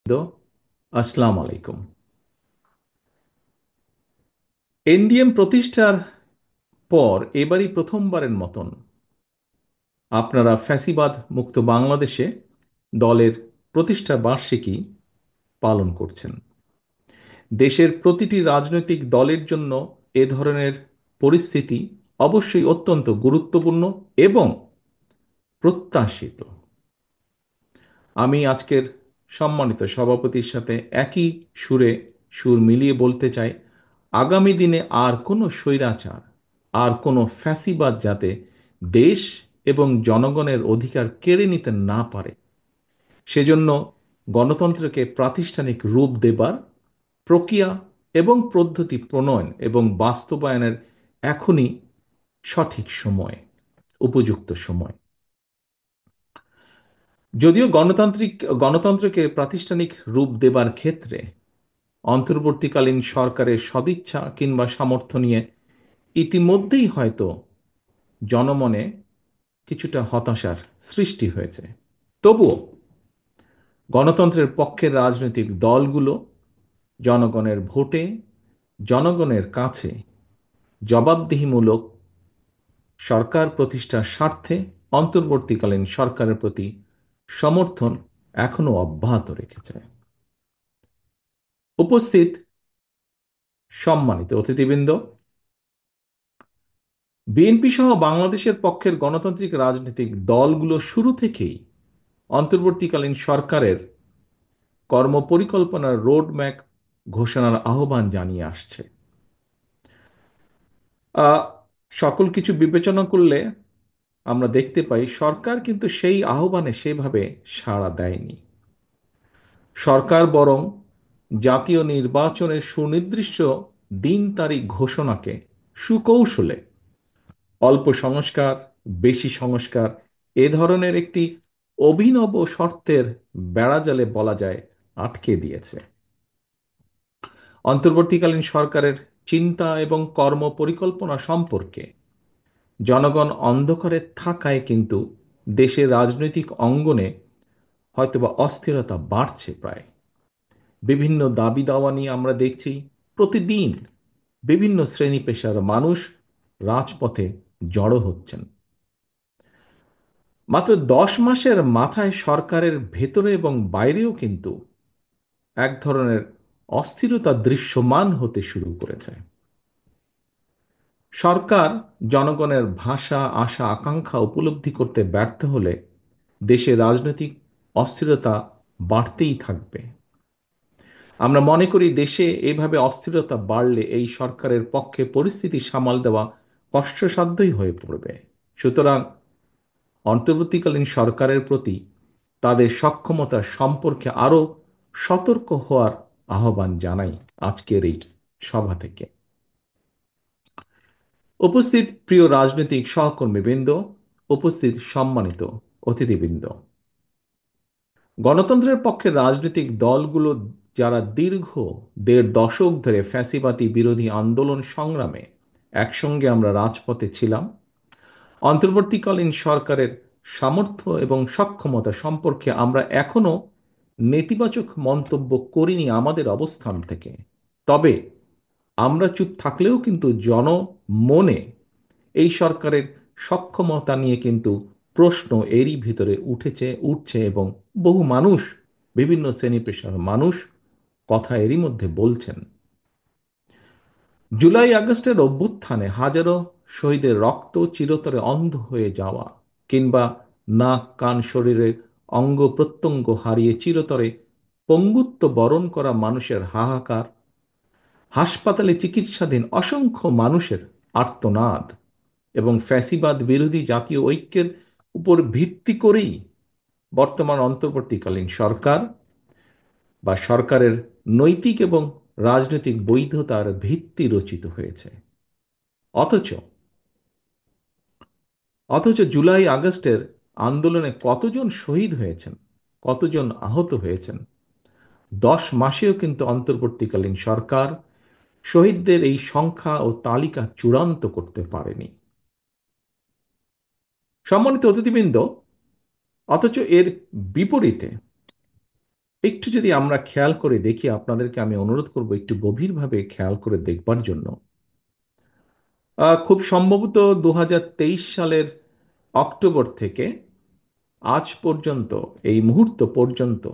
তো আসসালামু আলাইকুম। এনডিএম প্রতিষ্ঠার পর এবারই প্রথমবারের মতন আপনারা ফ্যাসিবাদ মুক্ত বাংলাদেশে দলের প্রতিষ্ঠা বার্ষিকী পালন করছেন। দেশের প্রতিটি রাজনৈতিক দলের জন্য এ ধরনের পরিস্থিতি অবশ্যই অত্যন্ত গুরুত্বপূর্ণ এবং প্রত্যাশিত। আমি আজকের সম্মানিত সভাপতির সাথে একই সুর মিলিয়ে বলতে চাই, আগামী দিনে আর কোনো স্বৈরাচার, আর কোনো ফ্যাসিবাদ যাতে দেশ এবং জনগণের অধিকার কেড়ে নিতে না পারে, সেজন্য গণতন্ত্রকে প্রাতিষ্ঠানিক রূপ দেবার প্রক্রিয়া এবং পদ্ধতি প্রণয়ন এবং বাস্তবায়নের এখনই সঠিক সময়, উপযুক্ত সময়। যদিও গণতন্ত্রকে প্রাতিষ্ঠানিক রূপ দেবার ক্ষেত্রে অন্তর্বর্তীকালীন সরকারের সদিচ্ছা কিংবা সামর্থ্য নিয়ে ইতিমধ্যেই হয়তো জনমনে কিছুটা হতাশার সৃষ্টি হয়েছে, তবুও গণতন্ত্রের পক্ষের রাজনৈতিক দলগুলো জনগণের ভোটে, জনগণের কাছে জবাবদিহিমূলক সরকার প্রতিষ্ঠার স্বার্থে অন্তর্বর্তীকালীন সরকারের প্রতি সমর্থন এখনো অব্যাহত রেখেছে। উপস্থিত সম্মানিত অতিথিবৃন্দ, বিএনপি সহ বাংলাদেশের পক্ষের গণতান্ত্রিক রাজনৈতিক দলগুলো শুরু থেকেই অন্তর্বর্তীকালীন সরকারের কর্মপরিকল্পনার রোডম্যাপ ঘোষণার আহ্বান জানিয়ে আসছে। আহ, সকল কিছু বিবেচনা করলে আমরা দেখতে পাই সরকার কিন্তু সেই আহ্বানে সেভাবে সাড়া দেয়নি। সরকার বরং জাতীয় নির্বাচনের সুনির্দিষ্ট দিন তারিখ ঘোষণাকে সুকৌশলে অল্প সংস্কার, বেশি সংস্কার এ ধরনের একটি অভিনব শর্তের বেড়াজালে বলা যায় আটকে দিয়েছে। অন্তর্বর্তীকালীন সরকারের চিন্তা এবং কর্ম পরিকল্পনা সম্পর্কে জনগণ অন্ধকারে থাকায় কিন্তু দেশের রাজনৈতিক অঙ্গনে হয়তোবা অস্থিরতা বাড়ছে। প্রায় বিভিন্ন দাবি দাওয়া নিয়ে আমরা দেখছি প্রতিদিন বিভিন্ন শ্রেণী পেশার মানুষ রাজপথে জড়ো হচ্ছেন। মাত্র 10 মাসের মাথায় সরকারের ভেতরে এবং বাইরেও কিন্তু এক ধরনের অস্থিরতা দৃশ্যমান হতে শুরু করেছে। সরকার জনগণের ভাষা, আশা, আকাঙ্ক্ষা উপলব্ধি করতে ব্যর্থ হলে দেশে রাজনৈতিক অস্থিরতা বাড়তেই থাকবে। আমরা মনে করি দেশে এভাবে অস্থিরতা বাড়লে এই সরকারের পক্ষে পরিস্থিতি সামাল দেওয়া কষ্টসাধ্যই হয়ে পড়বে। সুতরাং অন্তর্বর্তীকালীন সরকারের প্রতি তাদের সক্ষমতা সম্পর্কে আরও সতর্ক হওয়ার আহ্বান জানাই আজকের এই সভা থেকে। উপস্থিত প্রিয় রাজনৈতিক সহকর্মীবৃন্দ, উপস্থিত সম্মানিত অতিথিবৃন্দ, গণতন্ত্রের পক্ষে রাজনৈতিক দলগুলো যারা দীর্ঘ 1.5 দশক ধরে ফ্যাসিবাদী বিরোধী আন্দোলন সংগ্রামে একসঙ্গে আমরা রাজপথে ছিলাম, অন্তর্বর্তীকালীন সরকারের সামর্থ্য এবং সক্ষমতা সম্পর্কে আমরা এখনো নেতিবাচক মন্তব্য করিনি আমাদের অবস্থান থেকে। তবে আমরা চুপ থাকলেও কিন্তু জনমনে এই সরকারের সক্ষমতা নিয়ে কিন্তু প্রশ্ন এরই ভিতরে উঠছে এবং বহু মানুষ, বিভিন্ন শ্রেণী পেশার মানুষ কথা এরই মধ্যে বলছেন। জুলাই আগস্টের অভ্যুত্থানে হাজারো শহীদের রক্ত চিরতরে অন্ধ হয়ে যাওয়া কিংবা নাক কান শরীরের অঙ্গ প্রত্যঙ্গ হারিয়ে চিরতরে পঙ্গুত্ব বরণ করা মানুষের হাহাকার, হাসপাতালে চিকিৎসাধীন অসংখ্য মানুষের আর্তনাদ এবং ফ্যাসিবাদ বিরোধী জাতীয় ঐক্যের উপর ভিত্তি করেই বর্তমান অন্তর্বর্তীকালীন সরকার বা সরকারের নৈতিক এবং রাজনৈতিক বৈধতার ভিত্তি রচিত হয়েছে। অথচ অথচ জুলাই আগস্টের আন্দোলনে কতজন শহীদ হয়েছেন, কতজন আহত হয়েছেন, 10 মাসেও কিন্তু অন্তর্বর্তীকালীন সরকার শহীদদের এই সংখ্যা ও তালিকা চূড়ান্ত করতে পারেনি। সম্মানিত অতিথিবৃন্দ, অথচ এর বিপরীতে একটু যদি আমরা খেয়াল করে দেখি, আপনাদেরকে আমি অনুরোধ করব একটু গভীরভাবে খেয়াল করে দেখবার জন্য। খুব সম্ভবত 2023 সালের অক্টোবর থেকে আজ পর্যন্ত, এই মুহূর্ত পর্যন্ত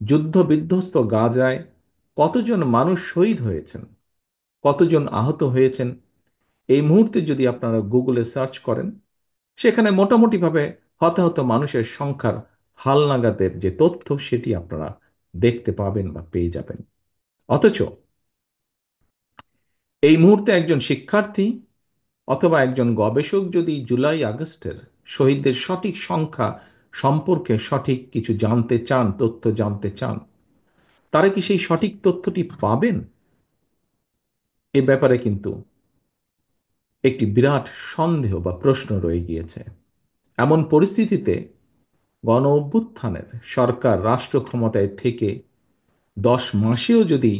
যুদ্ধ বিধ্বস্ত গাজায় কতজন মানুষ শহীদ হয়েছেন, কতজন আহত হয়েছেন, এই মুহূর্তে যদি আপনারা গুগলে সার্চ করেন, সেখানে মোটামুটিভাবে হতাহত মানুষের সংখ্যার হালনাগাদের যে তথ্য, সেটি আপনারা দেখতে পাবেন বা পেয়ে যাবেন। অথচ এই মুহূর্তে একজন শিক্ষার্থী অথবা একজন গবেষক যদি জুলাই আগস্টের শহীদদের সঠিক সংখ্যা সম্পর্কে সঠিক কিছু জানতে চান, তথ্য জানতে চান, তারা কি সেই সঠিক তথ্যটি পাবেন? এ ব্যাপারে কিন্তু একটি বিরাট সন্দেহ বা প্রশ্ন রয়ে গিয়েছে। এমন পরিস্থিতিতে গণ অভ্যুত্থানের সরকার রাষ্ট্র ক্ষমতায় থেকে 10 মাসেও যদি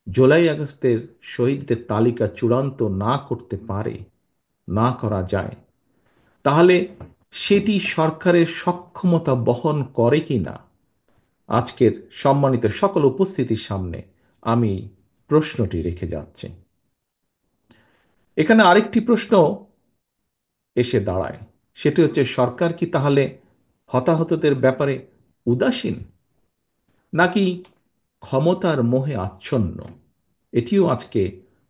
জুলাই আগস্টের শহীদদের তালিকা চূড়ান্ত না করতে পারে, না করা যায়, তাহলে সেটি সরকারের সক্ষমতা বহন করে কি না, আজকের সম্মানিত সকল উপস্থিতির সামনে আমি প্রশ্নটি রেখে যাচ্ছি। এখানে আরেকটি প্রশ্ন এসে দাঁড়ায়, সেটি হচ্ছে, সরকার কি তাহলে হতাহতদের ব্যাপারে উদাসীন, নাকি ক্ষমতার মোহে আচ্ছন্ন? এটিও আজকে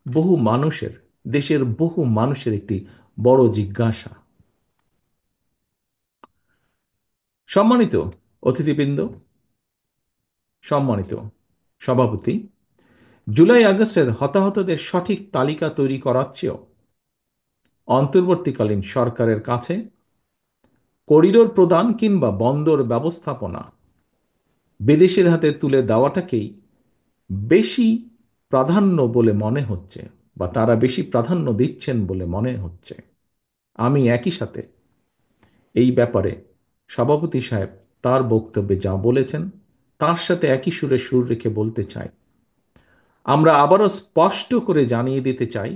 বহু মানুষের, দেশের বহু মানুষের একটি বড় জিজ্ঞাসা। সম্মানিত অতিথিবৃন্দ, সম্মানিত সভাপতি, জুলাই আগস্টের হতাহতদের সঠিক তালিকা তৈরি করার চেয়েও অন্তর্বর্তীকালীন সরকারের কাছে করিডোর প্রদান কিংবা বন্দর ব্যবস্থাপনা বিদেশের হাতে তুলে দেওয়াটাকেই বেশি প্রাধান্য বলে মনে হচ্ছে, বা তারা বেশি প্রাধান্য দিচ্ছেন বলে মনে হচ্ছে। আমি একই সাথে এই ব্যাপারে সভাপতি সাহেব তার বক্তব্যে যা বলেছেন, তার সাথে একই সুরে সুর রেখে বলতে চাই, আমরা আবারও স্পষ্ট করে জানিয়ে দিতে চাই,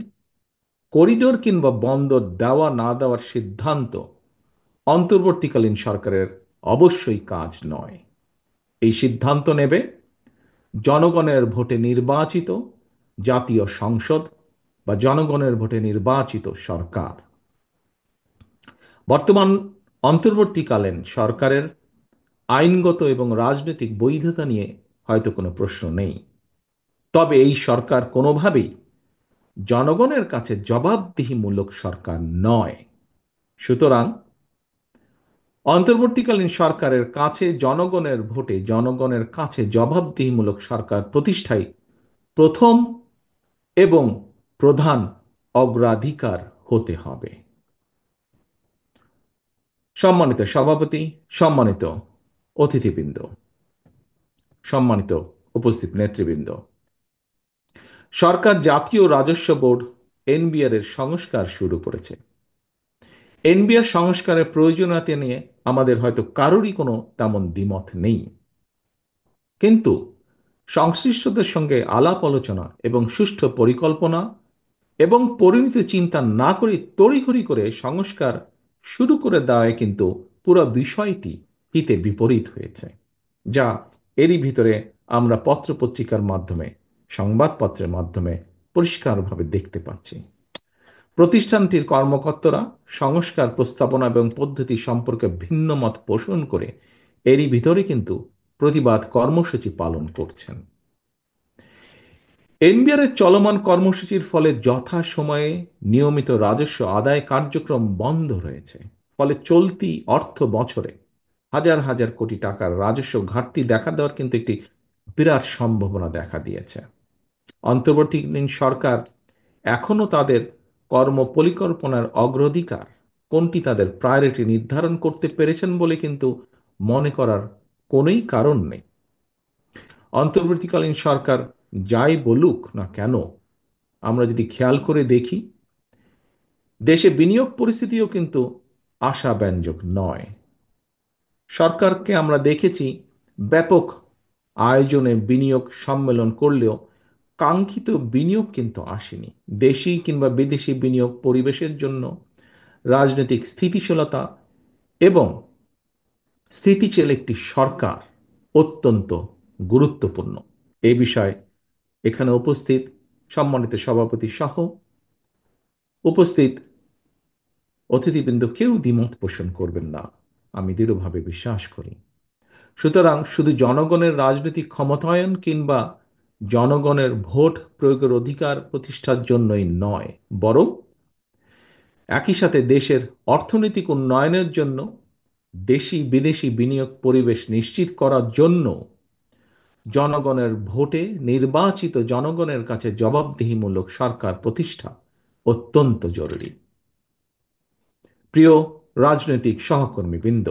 করিডোর কিংবা বন্দর দেওয়া না দেওয়ার সিদ্ধান্ত অন্তর্বর্তীকালীন সরকারের অবশ্যই কাজ নয়। এই সিদ্ধান্ত নেবে জনগণের ভোটে নির্বাচিত জাতীয় সংসদ বা জনগণের ভোটে নির্বাচিত সরকার। বর্তমান অন্তর্বর্তীকালীন সরকারের আইনগত এবং রাজনৈতিক বৈধতা নিয়ে হয়তো কোনো প্রশ্ন নেই, তবে এই সরকার কোনোভাবেই জনগণের কাছে জবাবদিহিমূলক সরকার নয়। সুতরাং অন্তর্বর্তীকালীন সরকারের কাছে জনগণের ভোটে জনগণের কাছে জবাবদিহিমূলক সরকার প্রতিষ্ঠাই প্রথম এবং প্রধান অগ্রাধিকার হতে হবে। সম্মানিত সভাপতি, সম্মানিত অতিথিবৃন্দ, সম্মানিত উপস্থিত নেতৃবৃন্দ, সরকার জাতীয় রাজস্ব বোর্ড এনবিআর এর সংস্কার শুরু করেছে। এনবিআর সংস্কারের প্রয়োজনীয়তা নিয়ে আমাদের হয়তো কারোরই কোনো তেমন দ্বিমত নেই, কিন্তু সংশ্লিষ্টদের সঙ্গে আলাপ আলোচনা এবং সুষ্ঠু পরিকল্পনা এবং পরিণত চিন্তা না করে তড়িঘড়ি করে সংস্কার শুরু করে দেওয়ায় কিন্তু পুরো বিষয়টি হিতে বিপরীত হয়েছে, যা এরই ভিতরে আমরা পত্রপত্রিকার মাধ্যমে, সংবাদপত্রের মাধ্যমে পরিষ্কারভাবে দেখতে পাচ্ছি। প্রতিষ্ঠানটির কর্মকর্তারা সংস্কার প্রস্তাবনা এবং পদ্ধতি সম্পর্কে ভিন্ন মত পোষণ করে এরই ভিতরে কিন্তু প্রতিবাদ কর্মসূচি পালন করছেন। এনবিআর এর চলমান কর্মসূচির ফলে যথাসময়ে নিয়মিত রাজস্ব আদায় কার্যক্রম বন্ধ রয়েছে। ফলে চলতি অর্থ বছরে হাজার হাজার কোটি টাকার রাজস্ব ঘাটতি দেখা দেওয়ার কিন্তু একটি বিরাট সম্ভাবনা দেখা দিয়েছে। অন্তর্বর্তীকালীন সরকার এখনো তাদের কর্ম পরিকল্পনার অগ্রাধিকার কোনটি, তাদের প্রায়োরিটি নির্ধারণ করতে পেরেছেন বলে কিন্তু মনে করার কোনোই কারণ নেই। অন্তর্বর্তীকালীন সরকার যাই বলুক না কেন, আমরা যদি খেয়াল করে দেখি, দেশে বিনিয়োগ পরিস্থিতিও কিন্তু আশাব্যঞ্জক নয়। সরকারকে আমরা দেখেছি ব্যাপক আয়োজনে বিনিয়োগ সম্মেলন করলেও কাঙ্ক্ষিত বিনিয়োগ কিন্তু আসেনি। দেশি কিংবা বিদেশি বিনিয়োগ পরিবেশের জন্য রাজনৈতিক স্থিতিশীলতা এবং স্থিতিশীল একটি সরকার অত্যন্ত গুরুত্বপূর্ণ। এ বিষয়ে এখানে উপস্থিত সম্মানিত সভাপতি সহ উপস্থিত অতিথিবৃন্দ কেউ দ্বিমত পোষণ করবেন না, আমি দৃঢ়ভাবে বিশ্বাস করি। সুতরাং শুধু জনগণের রাজনৈতিক ক্ষমতায়ন কিংবা জনগণের ভোট প্রয়োগের অধিকার প্রতিষ্ঠার জন্যই নয়, বরং একই সাথে দেশের অর্থনৈতিক উন্নয়নের জন্য দেশি বিদেশি বিনিয়োগ পরিবেশ নিশ্চিত করার জন্য জনগণের ভোটে নির্বাচিত জনগণের কাছে জবাবদিহিমূলক সরকার প্রতিষ্ঠা অত্যন্ত জরুরি। প্রিয় রাজনৈতিক সহকর্মীবৃন্দ,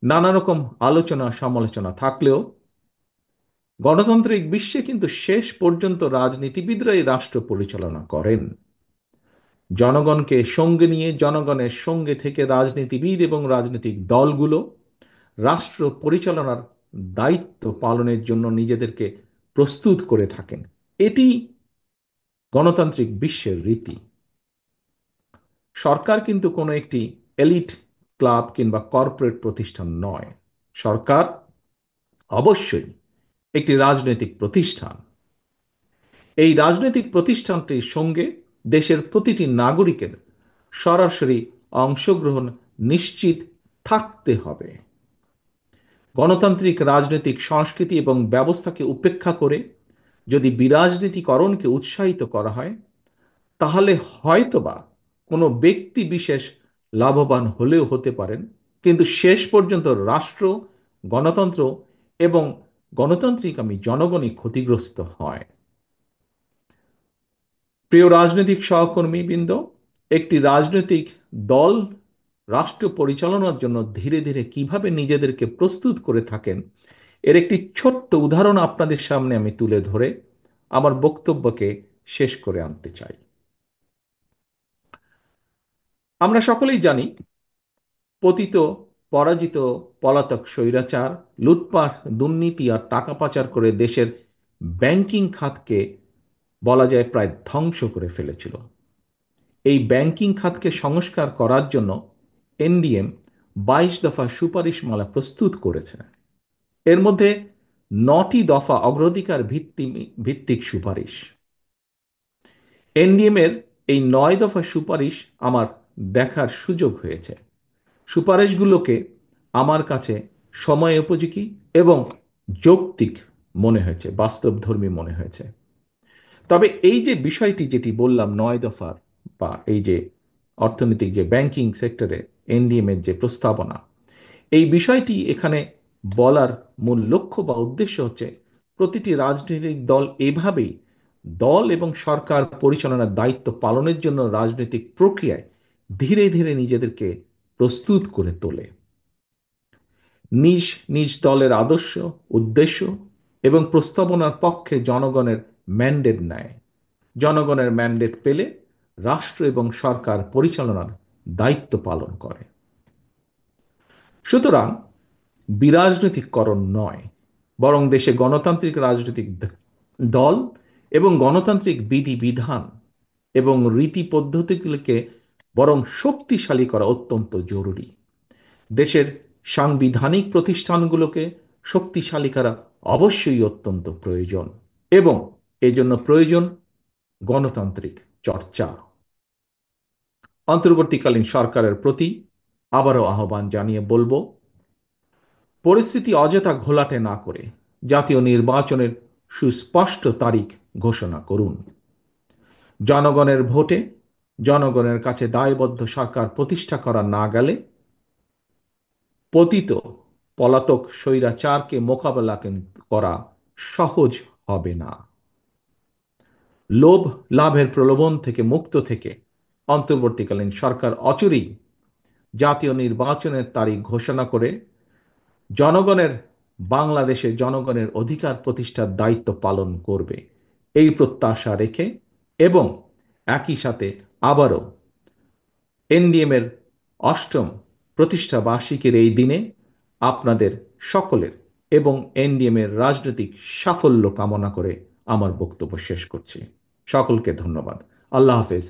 নানা রকম আলোচনা সমালোচনা থাকলেও গণতান্ত্রিক বিশ্বে কিন্তু শেষ পর্যন্ত রাজনীতিবিদরাই রাষ্ট্র পরিচালনা করেন। জনগণকে সঙ্গে নিয়ে জনগণের সঙ্গে থেকে রাজনীতিবিদ এবং রাজনৈতিক দলগুলো রাষ্ট্র পরিচালনার দায়িত্ব পালনের জন্য নিজেদেরকে প্রস্তুত করে থাকেন। এটি গণতান্ত্রিক বিশ্বের রীতি। সরকার কিন্তু কোনো একটি এলিট ক্লাব কিংবা কর্পোরেট প্রতিষ্ঠান নয়। সরকার অবশ্যই একটি রাজনৈতিক প্রতিষ্ঠান। এই রাজনৈতিক প্রতিষ্ঠানটির সঙ্গে দেশের প্রতিটি নাগরিকের সরাসরি অংশগ্রহণ নিশ্চিত থাকতে হবে। গণতান্ত্রিক রাজনৈতিক সংস্কৃতি এবং ব্যবস্থাকে উপেক্ষা করে যদি বিরাজনীতিকরণকে উৎসাহিত করা হয়, তাহলে হয়তোবা কোনো ব্যক্তি বিশেষ লাভবান হলেও হতে পারেন, কিন্তু শেষ পর্যন্ত রাষ্ট্র, গণতন্ত্র এবং গণতান্ত্রিক জনগণই ক্ষতিগ্রস্ত হয়। প্রিয় রাজনৈতিক সহকর্মীবৃন্দ, একটি রাজনৈতিক দল রাষ্ট্র পরিচালনার জন্য ধীরে ধীরে কিভাবে নিজেদেরকে প্রস্তুত করে থাকেন, এর একটি ছোট্ট উদাহরণ আপনাদের সামনে আমি তুলে ধরে আমার বক্তব্যকে শেষ করে আনতে চাই। আমরা সকলেই জানি, পতিত পরাজিত পলাতক স্বৈরাচার লুটপাট, দুর্নীতি আর টাকা পাচার করে দেশের ব্যাংকিং খাতকে বলা যায় প্রায় ধ্বংস করে ফেলেছিল। এই ব্যাংকিং খাতকে সংস্কার করার জন্য এনডিএম 22 দফা সুপারিশমালা প্রস্তুত করেছে। এর মধ্যে 9টি দফা অগ্রাধিকার ভিত্তিক সুপারিশ। এনডিএম এর এই 9 দফা সুপারিশ আমার দেখার সুযোগ হয়েছে। সুপারিশগুলোকে আমার কাছে সময় উপযোগী এবং যৌক্তিক মনে হয়েছে, বাস্তবধর্মী মনে হয়েছে। তবে এই যে বিষয়টি যেটি বললাম 9 দফার, বা এই যে অর্থনৈতিক যে ব্যাংকিং সেক্টরে এনডিএম এর যে প্রস্তাবনা, এই বিষয়টি এখানে বলার মূল লক্ষ্য বা উদ্দেশ্য হচ্ছে প্রতিটি রাজনৈতিক দল এভাবেই দল এবং সরকার পরিচালনার দায়িত্ব পালনের জন্য রাজনৈতিক প্রক্রিয়ায় ধীরে ধীরে নিজেদেরকে প্রস্তুত করে তোলে। নিজ নিজ দলের আদর্শ, উদ্দেশ্য এবং প্রস্তাবনার পক্ষে জনগণের ম্যান্ডেট নেয়। জনগণের ম্যান্ডেট পেলে রাষ্ট্র এবং সরকার পরিচালনার দায়িত্ব পালন করে। সুতরাং বিরাজনৈতিকরণ নয়, বরং দেশে গণতান্ত্রিক রাজনৈতিক দল এবং গণতান্ত্রিক বিধিবিধান এবং রীতি পদ্ধতিগুলিকে বরং শক্তিশালী করা অত্যন্ত জরুরি। দেশের সাংবিধানিক প্রতিষ্ঠানগুলোকে শক্তিশালী করা অবশ্যই অত্যন্ত প্রয়োজন, এবং এজন্য প্রয়োজন গণতান্ত্রিক চর্চা। অন্তর্বর্তীকালীন সরকারের প্রতি আবারও আহ্বান জানিয়ে বলবো, পরিস্থিতি অযথা ঘোলাটে না করে জাতীয় নির্বাচনের সুস্পষ্ট তারিখ ঘোষণা করুন। জনগণের ভোটে জনগণের কাছে দায়বদ্ধ সরকার প্রতিষ্ঠা করা না গেলে পতিত পলাতক স্বৈরাচারকে মোকাবেলা করা সহজ হবে না। লোভ লাভের প্রলোভন থেকে মুক্ত থেকে অন্তর্বর্তীকালীন সরকার অচিরেই জাতীয় নির্বাচনের তারিখ ঘোষণা করে জনগণের বাংলাদেশে জনগণের অধিকার প্রতিষ্ঠার দায়িত্ব পালন করবে, এই প্রত্যাশা রেখে এবং একই সাথে আবারও এনডিএম এর 8ম প্রতিষ্ঠা বার্ষিকীর এই দিনে আপনাদের সকলের এবং এনডিএম এর রাজনৈতিক সাফল্য কামনা করে আমার বক্তব্য শেষ করছি। সকলকে ধন্যবাদ। আল্লাহ হাফেজ।